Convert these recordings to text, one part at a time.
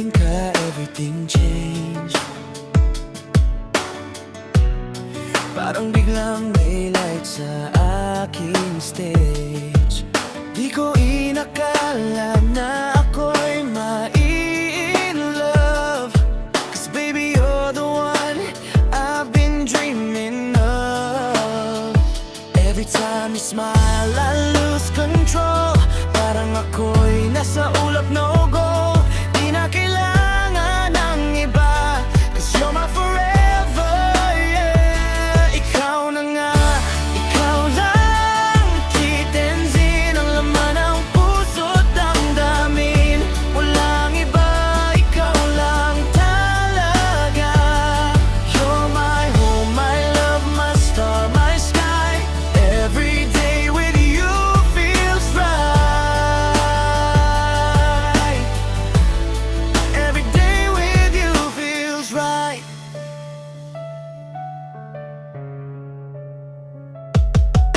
dumating ka, everything changed. Parang biglang may light sa aking stage. Di ko inakala na ako'y mai-in-love. Cause baby, you're the one I've been dreaming of. Every time you smile, I lose control. Parang ako'y nasa ulap na ugo. Di na kailangan ng iba, cause you're my forever, yeah. Ikaw na nga, ikaw lang. Titensin ang laman ng puso't damdamin. Walang iba, ikaw lang talaga. You're my home, my love, my star, my sky. Every day with you feels right. Every day with you feels right.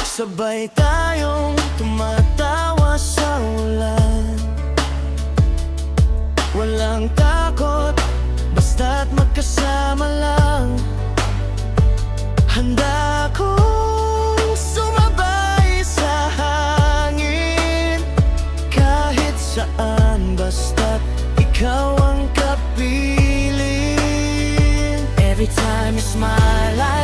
Sabay tayong tumatawa sa ulan. Walang takot, basta't magkasama lang. Handa akong sumabay sa hangin. Kahit saan, basta't ikaw ang kapiling. Every time you smile, I